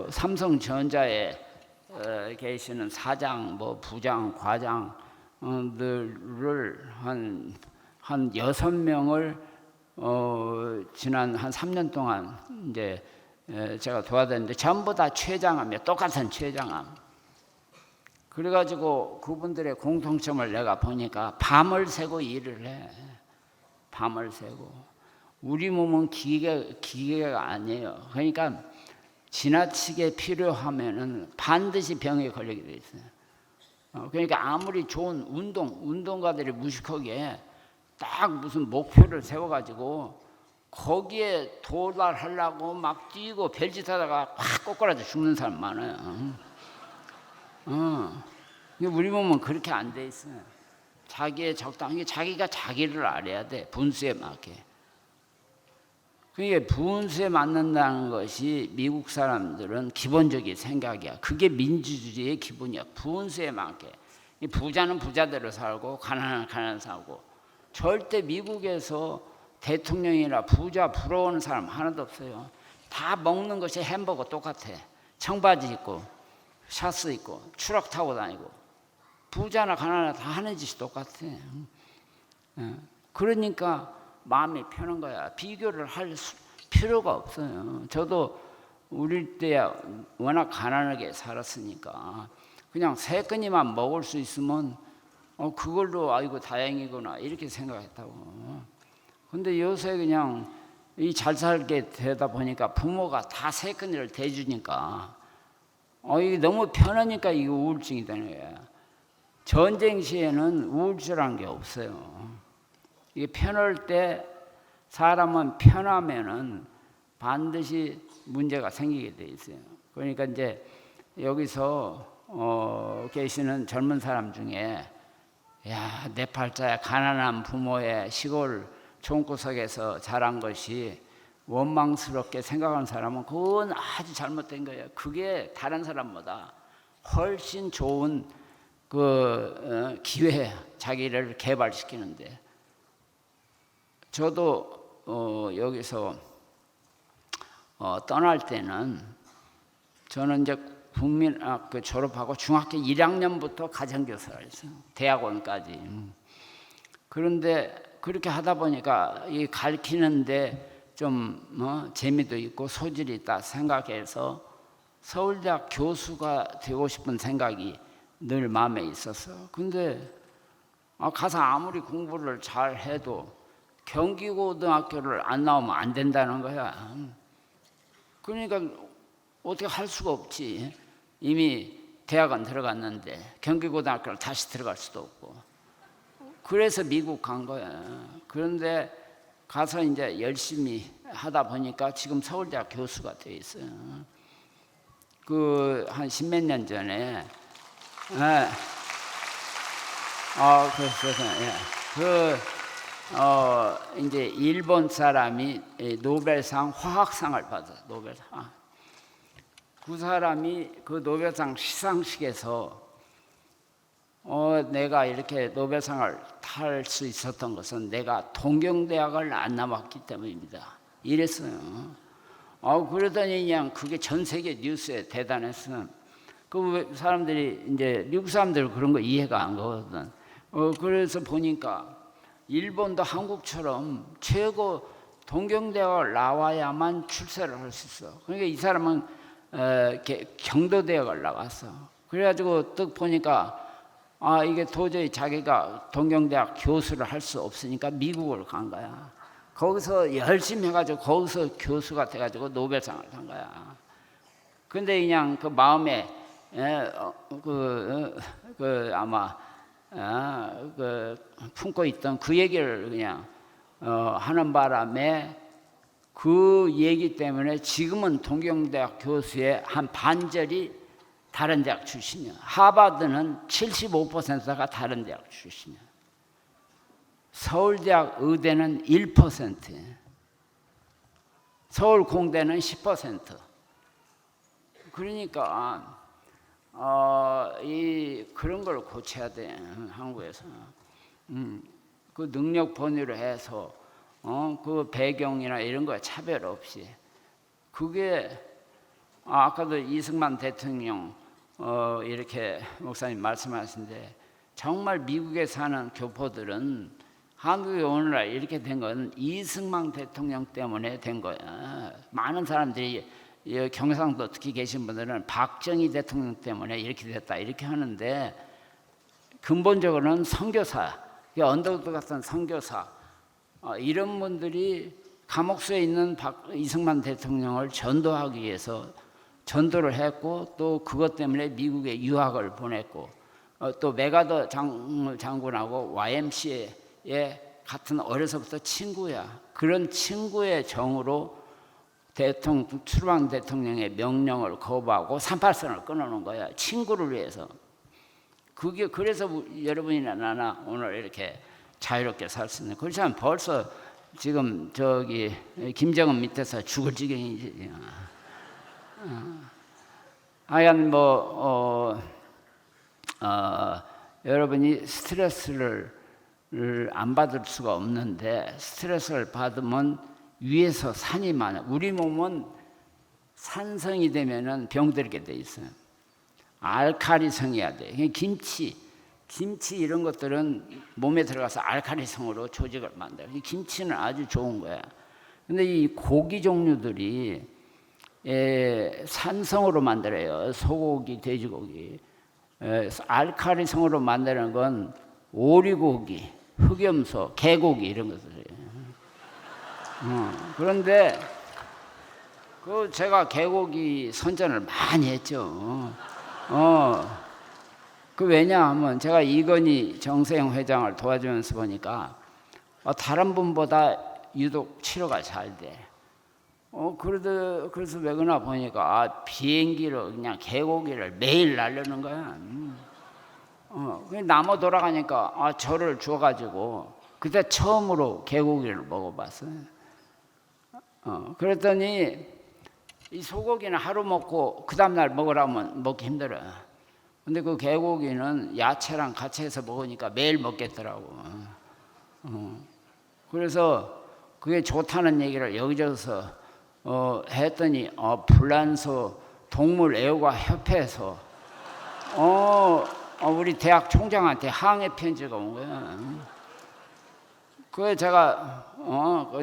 삼성전자에 계시는 사장, 뭐 부장, 과장들을 한 6명을 지난 한 3년 동안 이제 제가 도와드렸는데 전부 다 췌장암이에요. 똑같은 췌장암. 그래가지고 그분들의 공통점을 내가 보니까 밤을 새고 일을 해. 밤을 새고. 우리 몸은 기계가 아니에요. 그러니까 지나치게 필요하면은 반드시 병에 걸리게 돼 있어요. 그러니까 아무리 좋은 운동가들이 무식하게 딱 무슨 목표를 세워가지고 거기에 도달하려고 막 뛰고 별짓하다가 확 꼬꾸라져 죽는 사람 많아요. 우리 몸은 그렇게 안 돼 있어요. 자기의 적당히 자기가 자기를 알아야 돼. 분수에 맞게. 그게 분수에 맞는다는 것이 미국 사람들은 기본적인 생각이야. 그게 민주주의의 기본이야. 분수에 맞게. 부자는 부자대로 살고 가난한 가난한 살고. 절대 미국에서 대통령이나 부자 부러워하는 사람 하나도 없어요. 다 먹는 것이 햄버거 똑같아. 청바지 입고 샤츠 입고 추락 타고 다니고. 부자나 가난하나 다 하는 짓이 똑같아. 그러니까 마음이 편한 거야. 비교를 할 필요가 없어요. 저도 어릴 때 워낙 가난하게 살았으니까 그냥 세 끼니만 먹을 수 있으면 그걸로 아이고 다행이구나 이렇게 생각했다고. 근데 요새 그냥 이 잘 살게 되다 보니까 부모가 다 세 끼니를 대주니까 이게 너무 편하니까 이게 우울증이 되는 거야. 전쟁 시에는 우울증이라는 게 없어요. 이게 편할 때 사람은 편하면은 반드시 문제가 생기게 돼 있어요. 그러니까 이제 여기서 계시는 젊은 사람 중에 야, 내 팔자야 가난한 부모의 시골 총구석에서 자란 것이 원망스럽게 생각하는 사람은 그건 아주 잘못된 거예요. 그게 다른 사람보다 훨씬 좋은 그 기회, 자기를 개발시키는데. 저도 여기서 떠날 때는 저는 이제 국민학교 졸업하고 중학교 1학년부터 가정교사를 했어요. 대학원까지. 그런데 그렇게 하다 보니까 이 가르치는데 좀 재미도 있고 소질이 있다 생각해서 서울대학 교수가 되고 싶은 생각이 늘 마음에 있었어. 근데 가서 아무리 공부를 잘 해도 경기고등학교를 안 나오면 안 된다는 거야. 그러니까 어떻게 할 수가 없지. 이미 대학원 들어갔는데 경기고등학교를 다시 들어갈 수도 없고. 그래서 미국 간 거야. 그런데 가서 이제 열심히 하다 보니까 지금 서울대학 교수가 돼 있어요. 그 한 십몇 년 전에 이제 일본 사람이 노벨상 화학상을 받아. 노벨상. 그 사람이 그 노벨상 시상식에서 내가 이렇게 노벨상을 탈 수 있었던 것은 내가 동경대학을 안 나왔기 때문입니다. 이랬어요. 그러더니 그냥 그게 전 세계 뉴스에 대단했어. 그 사람들이 이제 미국 사람들 그런 거 이해가 안 가거든. 그래서 보니까 일본도 한국처럼 최고 동경대학을 나와야만 출세를 할 수 있어. 그러니까 이 사람은 경도대학을 나왔어. 그래가지고 딱 보니까 이게 도저히 자기가 동경대학 교수를 할 수 없으니까 미국을 간 거야. 거기서 열심히 해가지고 거기서 교수가 돼가지고 노벨상을 탄 거야. 근데 그냥 그 마음에 아마 품고 있던 그 얘기를 그냥 하는 바람에 그 얘기 때문에 지금은 동경대학 교수의 한 반절이 다른 대학 출신이야. 하버드는 75%가 다른 대학 출신이야. 서울대학 의대는 1%, 서울공대는 10%. 그러니까 그런 걸 고쳐야 돼. 한국에서 그 능력 본위로 해서 그 배경이나 이런 거에 차별 없이. 그게 아까도 이승만 대통령 이렇게 목사님 말씀하신데 정말 미국에 사는 교포들은 한국에 오늘날 이렇게 된 건 이승만 대통령 때문에 된 거야. 많은 사람들이 경상도 특히 계신 분들은 박정희 대통령 때문에 이렇게 됐다 이렇게 하는데 근본적으로는 선교사, 언더우드 같은 선교사 이런 분들이 감옥수에 있는 이승만 대통령을 전도하기 위해서 전도를 했고 또 그것 때문에 미국에 유학을 보냈고 또 메가더 장군하고 YMCA에 같은 어려서부터 친구야. 그런 친구의 정으로 출방 대통령의 명령을 거부하고 38선을 끊어놓은 거야. 친구를 위해서. 그게 그래서 여러분이나 나나 오늘 이렇게 자유롭게 살 수 있는. 그렇지 않으면 벌써 지금 저기 김정은 밑에서 죽을 지경이지. 하여간 여러분이 스트레스를 안 받을 수가 없는데 스트레스를 받으면 위에서 산이 많아. 우리 몸은 산성이 되면은 병들게 돼 있어요. 알칼리성이어야 돼. 김치 이런 것들은 몸에 들어가서 알칼리성으로 조직을 만들어. 김치는 아주 좋은 거야. 근데 이 고기 종류들이 산성으로 만들어요. 소고기, 돼지고기. 알칼리성으로 만드는 건 오리고기, 흑염소, 개고기 이런 것들이에요. 그런데 제가 개고기 선전을 많이 했죠. 왜냐하면 제가 이건희 정세영 회장을 도와주면서 보니까 다른 분보다 유독 치료가 잘 돼. 그래서 왜 그러나 보니까 비행기로 그냥 개고기를 매일 날려는 거야. 나무 돌아가니까 저를 줘가지고 그때 처음으로 개고기를 먹어봤어요. 그랬더니 이 소고기는 하루 먹고 그 다음날 먹으라면 먹기 힘들어요. 근데 그 개고기는 야채랑 같이 해서 먹으니까 매일 먹겠더라고. 그래서 그게 좋다는 얘기를 여기저기서 했더니 불란서 동물 애호가 협회에서 우리 대학 총장한테 항해 편지가 온 거야. 그게 제가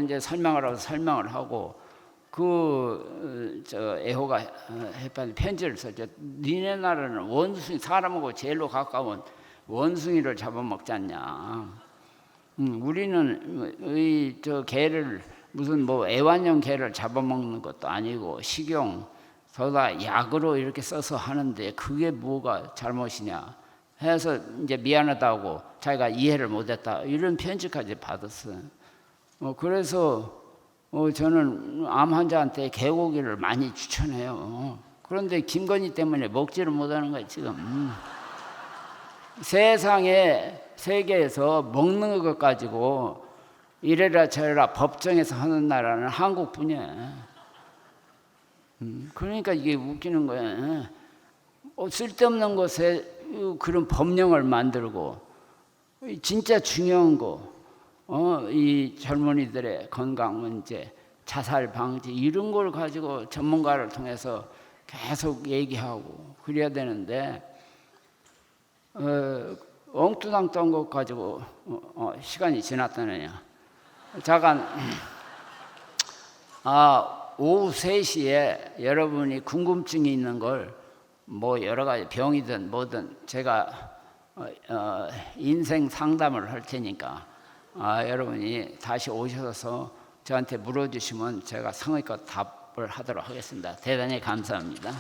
이제 설명을 하고 애호가 협회한테 편지를 썼죠. 니네 나라는 원숭이 사람하고 제일로 가까운 원숭이를 잡아먹지 않냐. 우리는 저 개를 무슨 뭐 애완용 개를 잡아먹는 것도 아니고 식용 더다 약으로 이렇게 써서 하는데 그게 뭐가 잘못이냐 해서 이제 미안하다고 자기가 이해를 못했다 이런 편지까지 받았어요. 그래서 저는 암 환자한테 개고기를 많이 추천해요. 그런데 김건희 때문에 먹지를 못하는 거예요 지금. 세계에서 먹는 것 가지고 이래라 저래라 법정에서 하는 나라는 한국뿐이야. 그러니까 이게 웃기는 거야. 쓸데없는 것에 그런 법령을 만들고 진짜 중요한 이 젊은이들의 건강 문제, 자살 방지 이런 걸 가지고 전문가를 통해서 계속 얘기하고 그래야 되는데 엉뚱한 것 가지고 시간이 지났다느냐. 잠깐 오후 3시에 여러분이 궁금증이 있는 걸 뭐 여러 가지 병이든 뭐든 제가 인생 상담을 할 테니까 여러분이 다시 오셔서 저한테 물어주시면 제가 성의껏 답을 하도록 하겠습니다. 대단히 감사합니다.